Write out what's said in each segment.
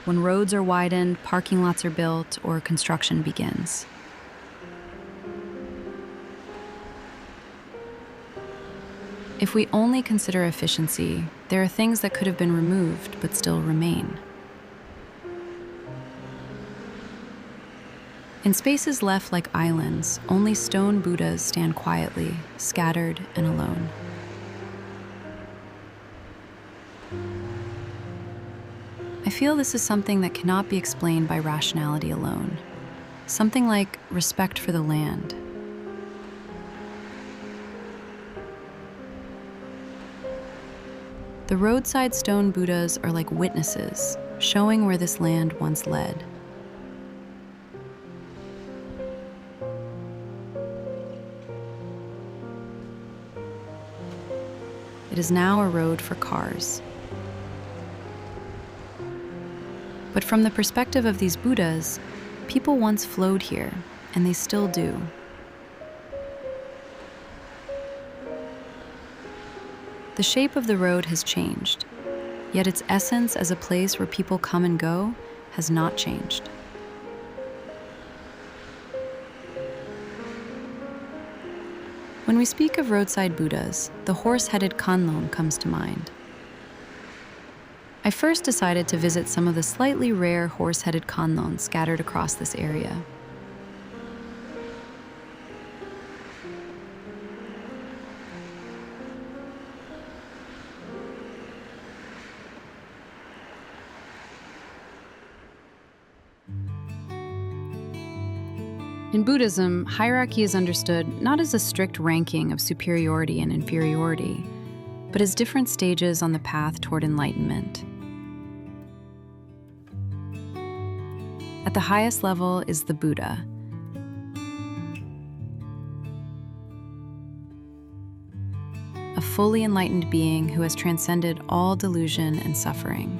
when roads are widened, parking lots are built, or construction begins. If we only consider efficiency, there are things that could have been removed but still remain. In spaces left like islands, only stone Buddhas stand quietly, scattered and alone. I feel this is something that cannot be explained by rationality alone. Something like respect for the land. The roadside stone Buddhas are like witnesses, showing where this land once led. It is now a road for cars. But from the perspective of these Buddhas, people once flowed here, and they still do. The shape of the road has changed, yet its essence as a place where people come and go has not changed. When we speak of roadside Buddhas, the horse-headed Kannon comes to mind. I first decided to visit some of the slightly rare horse-headed Kannon scattered across this area. In Buddhism, hierarchy is understood not as a strict ranking of superiority and inferiority, but as different stages on the path toward enlightenment. At the highest level is the Buddha. A fully enlightened being who has transcended all delusion and suffering.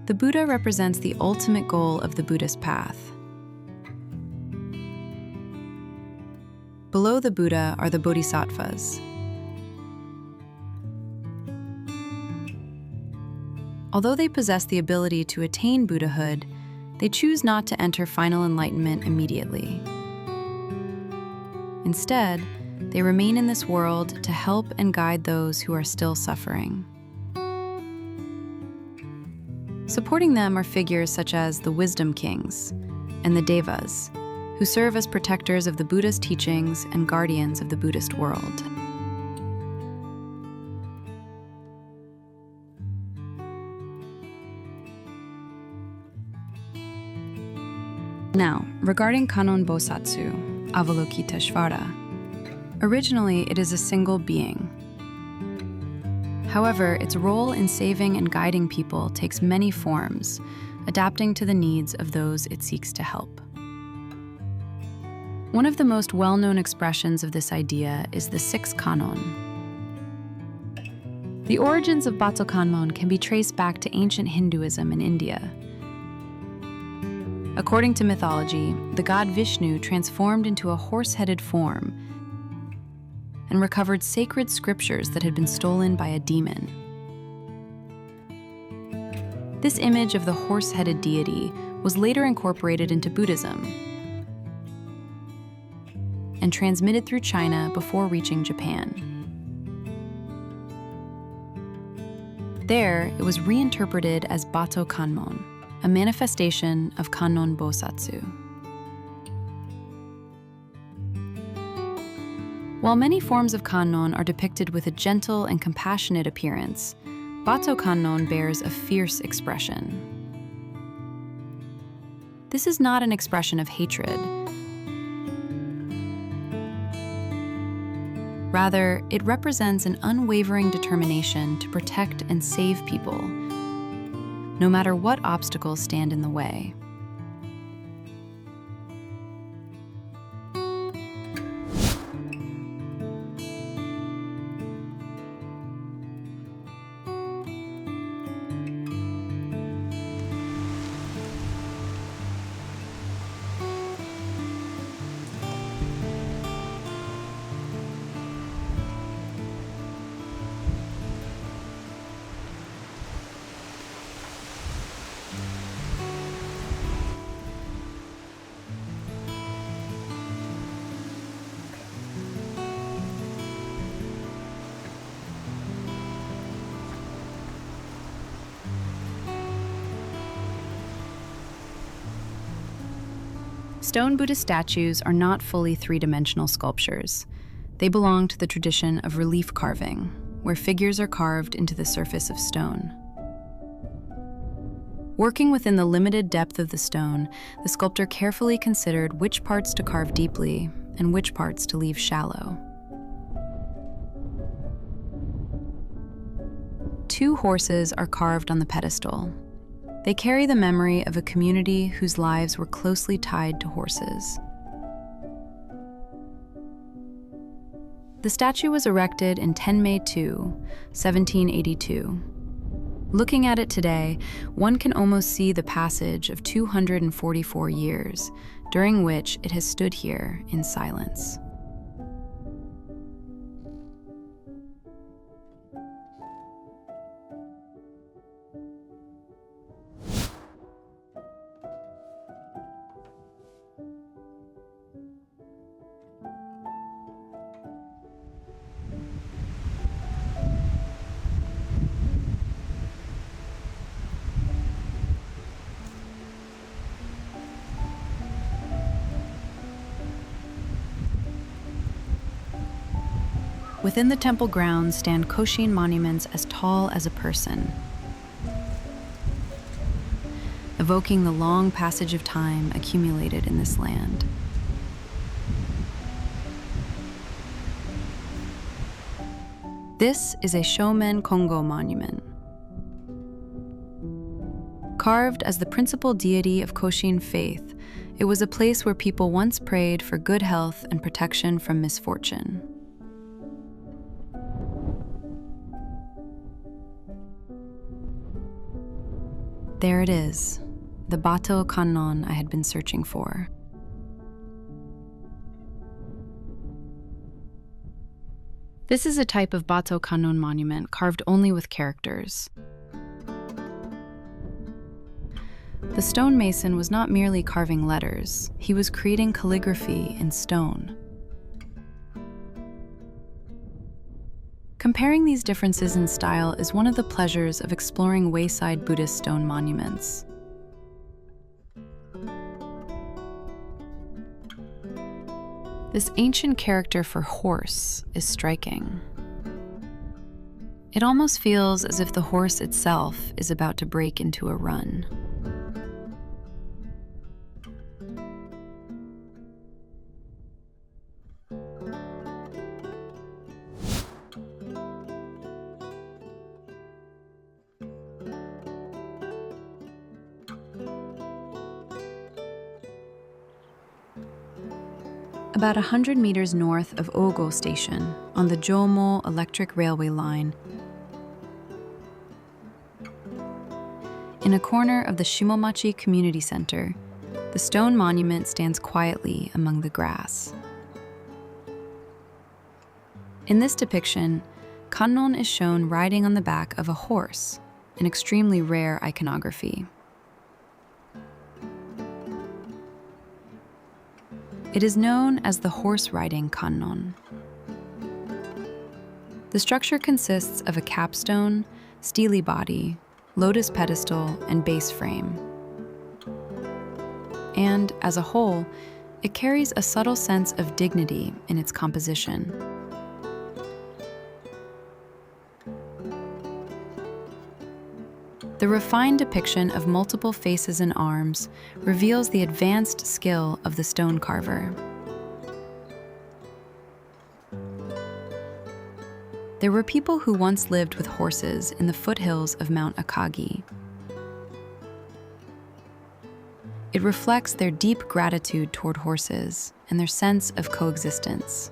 The Buddha represents the ultimate goal of the Buddhist path. Below the Buddha are the Bodhisattvas. Although they possess the ability to attain Buddhahood, they choose not to enter final enlightenment immediately. Instead, they remain in this world to help and guide those who are still suffering. Supporting them are figures such as the Wisdom Kings and the Devas, who serve as protectors of the Buddha's teachings and guardians of the Buddhist world. Now, regarding Kannon Bosatsu, Avalokiteshvara, originally it is a single being. However, its role in saving and guiding people takes many forms, adapting to the needs of those it seeks to help. One of the most well-known expressions of this idea is the 6 Kannon. The origins of Bato Kannon can be traced back to ancient Hinduism in India. According to mythology, the god Vishnu transformed into a horse-headed form and recovered sacred scriptures that had been stolen by a demon. This image of the horse-headed deity was later incorporated into Buddhism and transmitted through China before reaching Japan. There, it was reinterpreted as Bato Kannon, a manifestation of Kannon Bosatsu. While many forms of Kannon are depicted with a gentle and compassionate appearance, Bato Kannon bears a fierce expression. This is not an expression of hatred. Rather, it represents an unwavering determination to protect and save people, no matter what obstacles stand in the way. Stone Buddhist statues are not fully three-dimensional sculptures. They belong to the tradition of relief carving, where figures are carved into the surface of stone. Working within the limited depth of the stone, the sculptor carefully considered which parts to carve deeply and which parts to leave shallow. Two horses are carved on the pedestal. They carry the memory of a community whose lives were closely tied to horses. The statue was erected in Tenmei II, 1782. Looking at it today, one can almost see the passage of 244 years, during which it has stood here in silence. Within the temple grounds stand Koshin monuments as tall as a person, evoking the long passage of time accumulated in this land. This is a Shomen Kongo monument. Carved as the principal deity of Koshin faith, it was a place where people once prayed for good health and protection from misfortune. There it is, the Bato Kannon I had been searching for. This is a type of Bato Kannon monument carved only with characters. The stonemason was not merely carving letters, he was creating calligraphy in stone. Comparing these differences in style is one of the pleasures of exploring wayside Buddhist stone monuments. This ancient character for horse is striking. It almost feels as if the horse itself is about to break into a run. About 100 meters north of Ogo Station, on the Jomo Electric Railway line, in a corner of the Shimomachi Community Center, the stone monument stands quietly among the grass. In this depiction, Kannon is shown riding on the back of a horse, an extremely rare iconography. It is known as the horse-riding kannon. The structure consists of a capstone, steely body, lotus pedestal, and base frame. And, as a whole, it carries a subtle sense of dignity in its composition. The refined depiction of multiple faces and arms reveals the advanced skill of the stone carver. There were people who once lived with horses in the foothills of Mount Akagi. It reflects their deep gratitude toward horses and their sense of coexistence.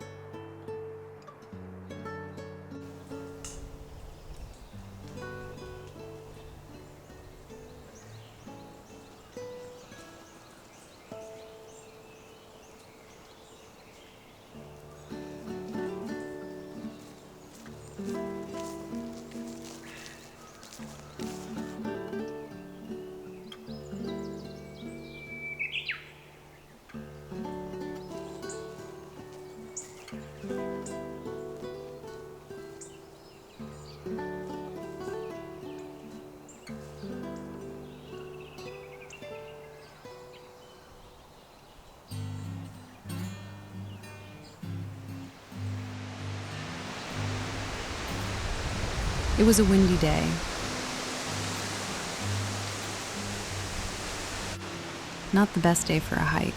It was a windy day. Not the best day for a hike.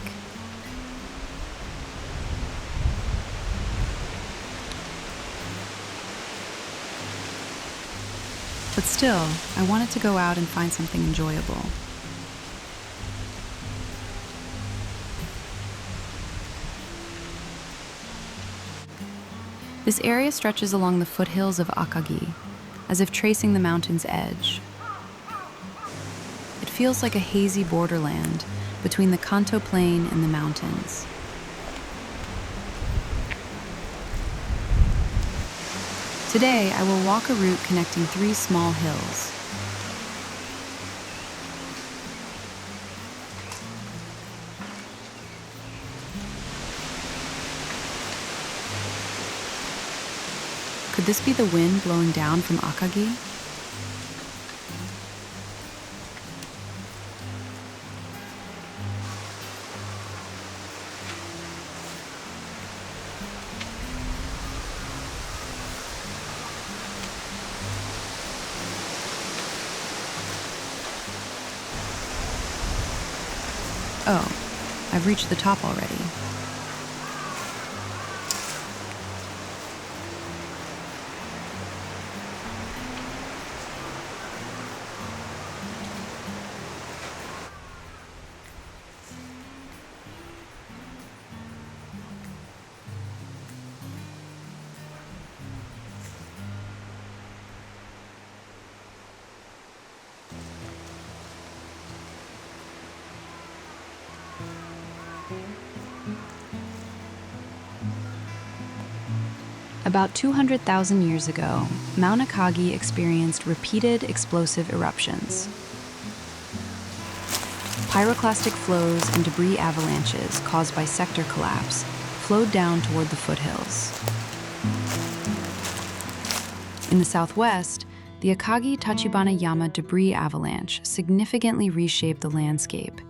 But still, I wanted to go out and find something enjoyable. This area stretches along the foothills of Akagi, as if tracing the mountain's edge. It feels like a hazy borderland between the Kanto Plain and the mountains. Today, I will walk a route connecting 3 small hills. Could this be the wind blowing down from Akagi? Oh, I've reached the top already. About 200,000 years ago, Mount Akagi experienced repeated explosive eruptions. Pyroclastic flows and debris avalanches caused by sector collapse flowed down toward the foothills. In the southwest, the Akagi Tachibana Yama debris avalanche significantly reshaped the landscape,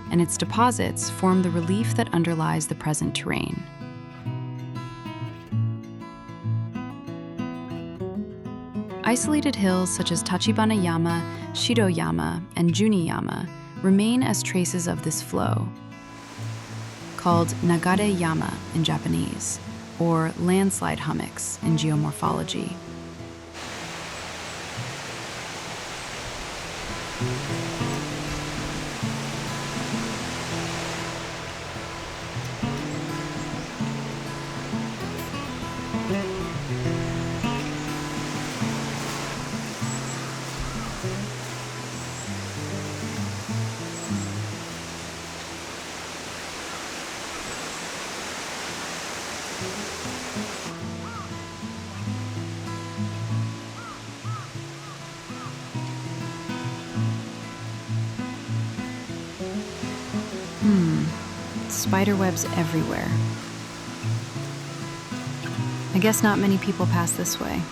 and its deposits form the relief that underlies the present terrain. Isolated hills such as Tachibana Yama, Shido Yama, and Juni Yama remain as traces of this flow, called Nagare Yama in Japanese, or landslide hummocks in geomorphology. Spiderwebs everywhere. I guess not many people pass this way.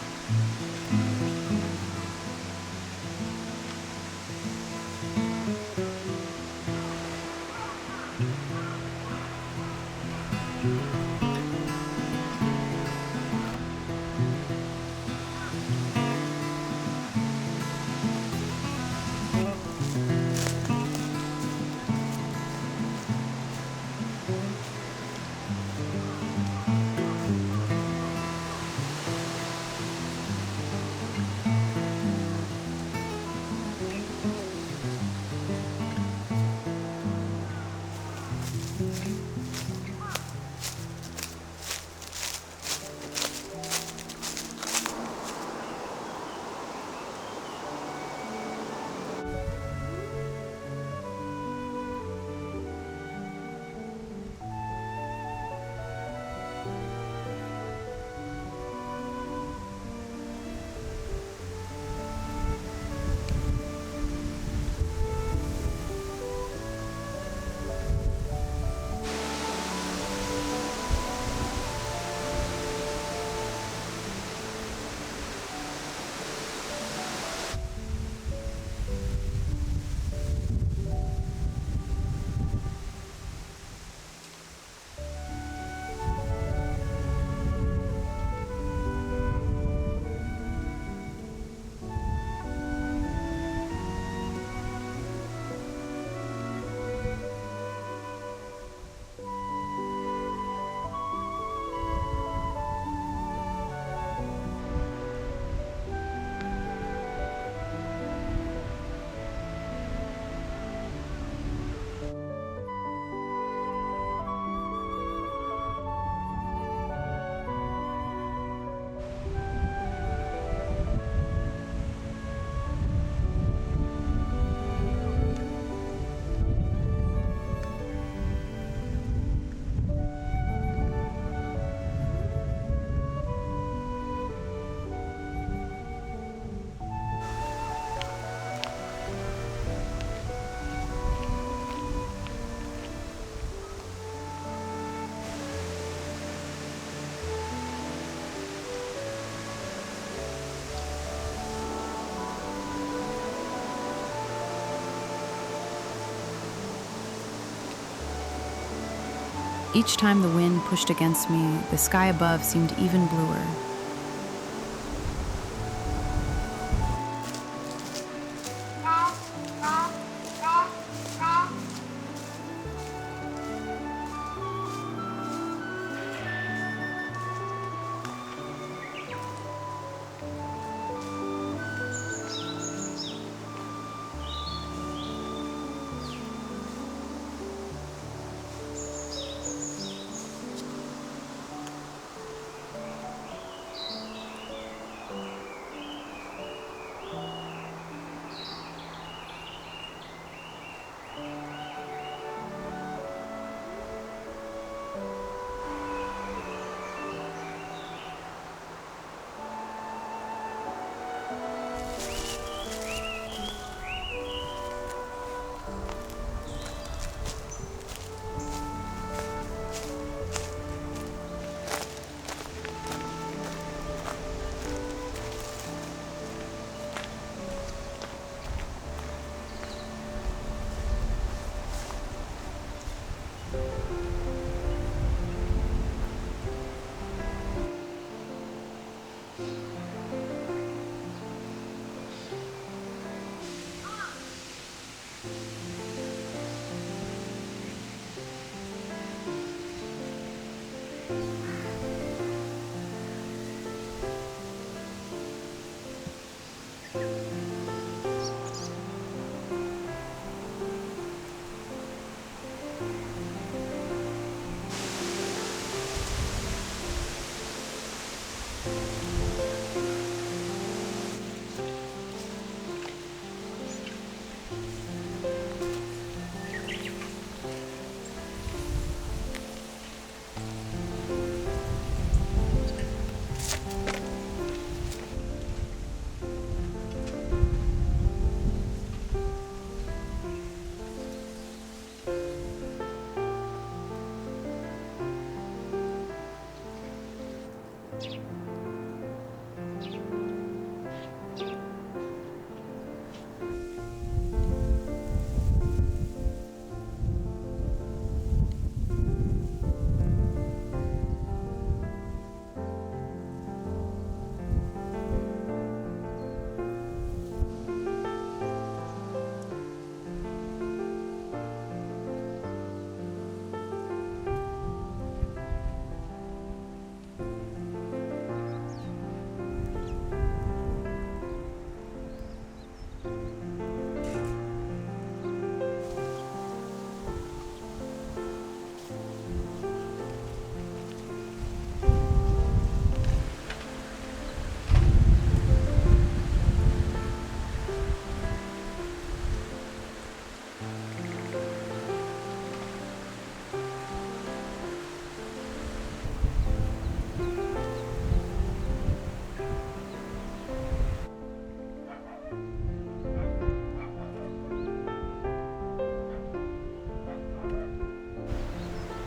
Each time the wind pushed against me, the sky above seemed even bluer.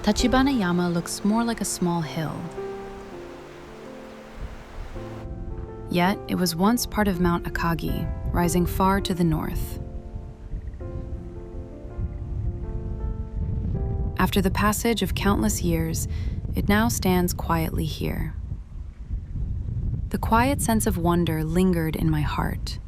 Tachibana Yama looks more like a small hill. Yet, it was once part of Mount Akagi, rising far to the north. After the passage of countless years, it now stands quietly here. The quiet sense of wonder lingered in my heart.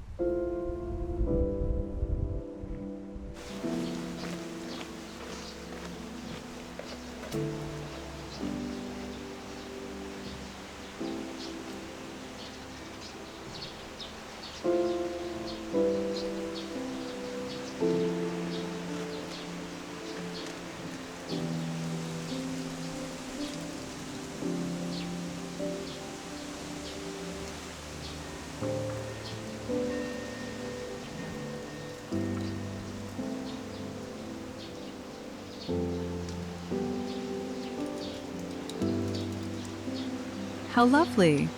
How lovely.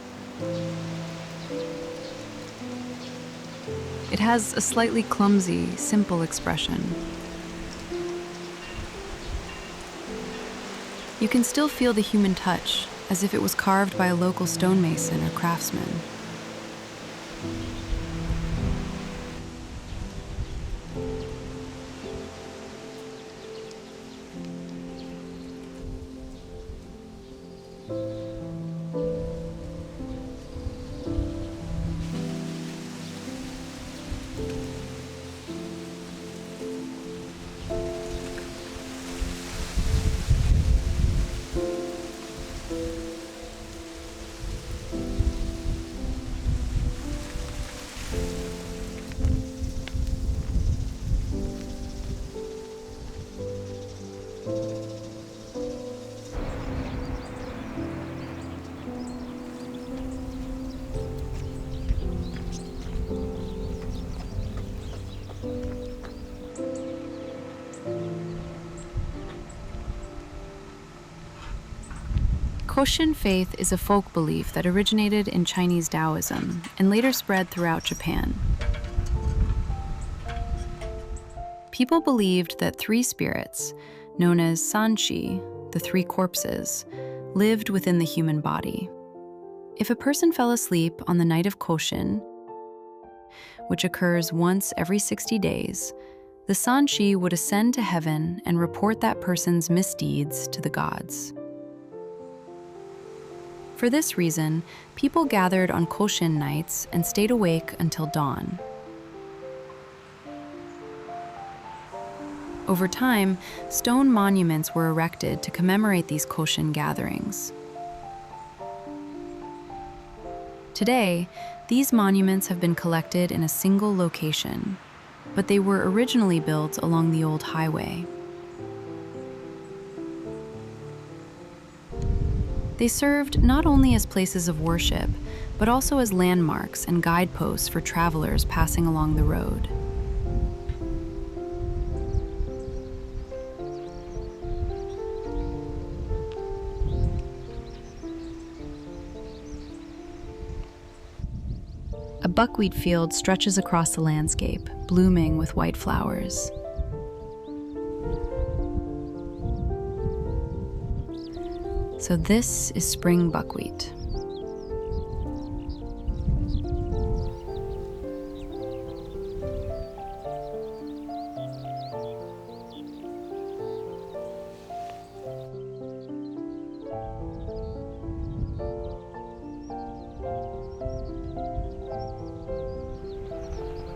It has a slightly clumsy, simple expression. You can still feel the human touch, as if it was carved by a local stonemason or craftsman. Koshin faith is a folk belief that originated in Chinese Taoism and later spread throughout Japan. People believed that three spirits, known as Sanshi, the three corpses, lived within the human body. If a person fell asleep on the night of Koshin, which occurs once every 60 days, the Sanshi would ascend to heaven and report that person's misdeeds to the gods. For this reason, people gathered on Koshin nights and stayed awake until dawn. Over time, stone monuments were erected to commemorate these Koshin gatherings. Today, these monuments have been collected in a single location, but they were originally built along the old highway. They served not only as places of worship, but also as landmarks and guideposts for travelers passing along the road. A buckwheat field stretches across the landscape, blooming with white flowers. So this is spring buckwheat.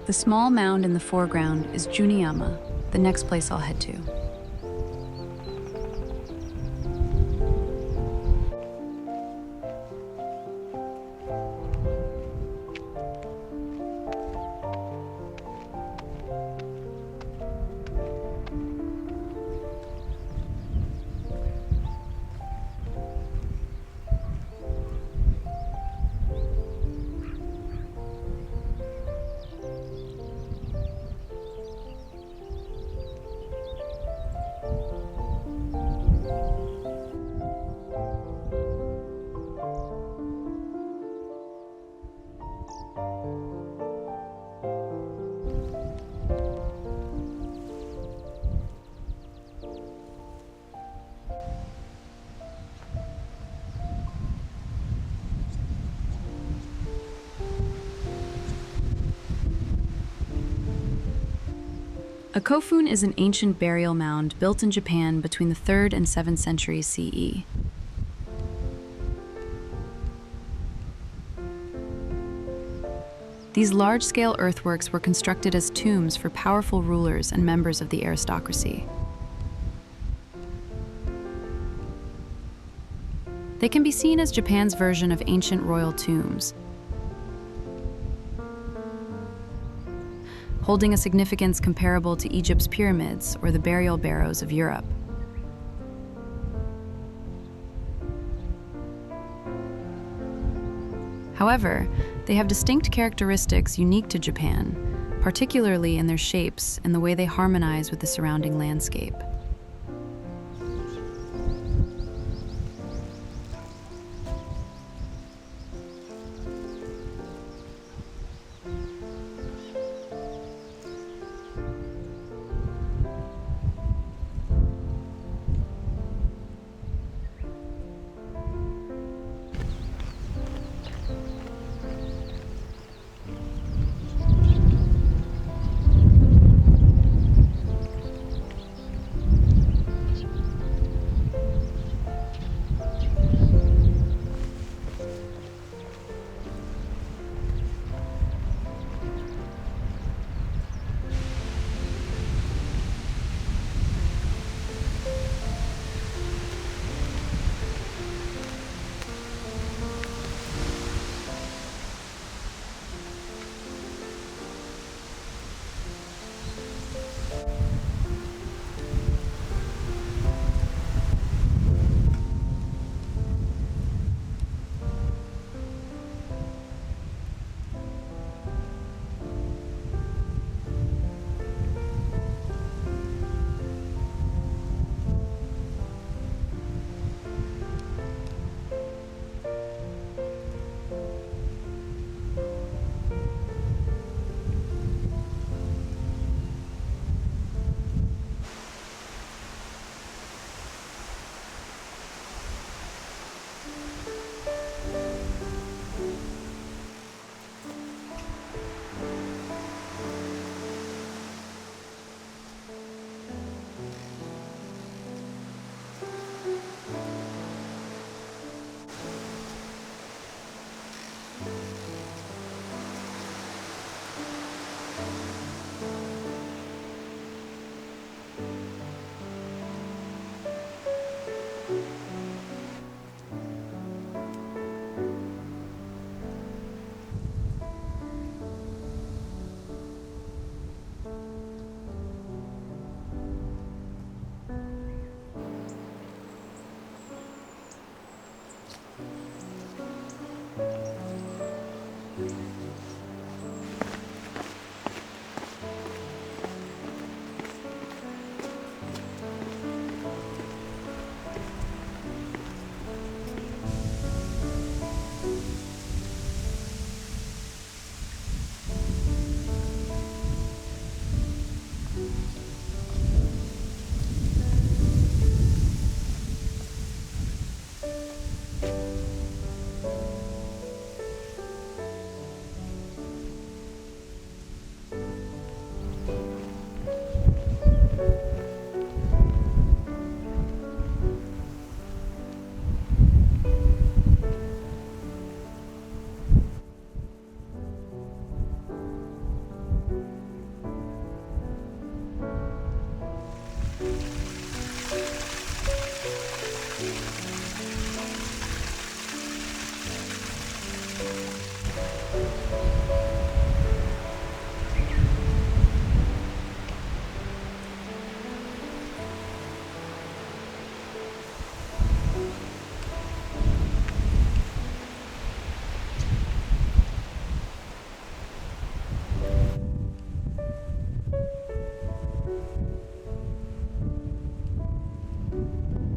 The small mound in the foreground is Juniyama, the next place I'll head to. A kofun is an ancient burial mound built in Japan between the 3rd and 7th centuries CE. These large-scale earthworks were constructed as tombs for powerful rulers and members of the aristocracy. They can be seen as Japan's version of ancient royal tombs, holding a significance comparable to Egypt's pyramids or the burial barrows of Europe. However, they have distinct characteristics unique to Japan, particularly in their shapes and the way they harmonize with the surrounding landscape.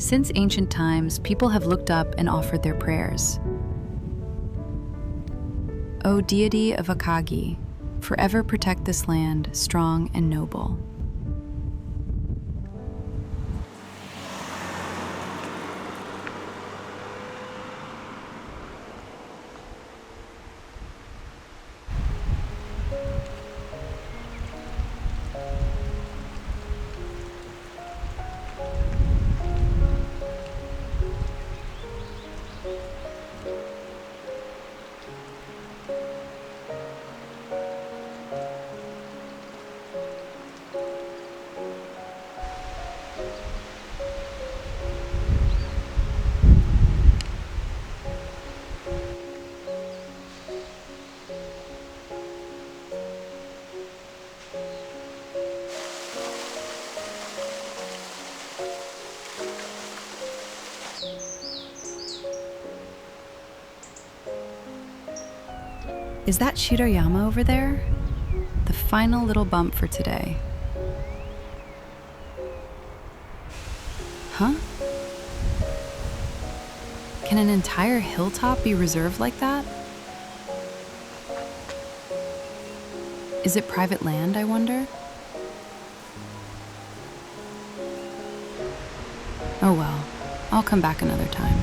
Since ancient times, people have looked up and offered their prayers. O deity of Akagi, forever protect this land, strong and noble. Is that Shirayama over there? The final little bump for today. Huh? Can an entire hilltop be reserved like that? Is it private land, I wonder? Oh well, I'll come back another time.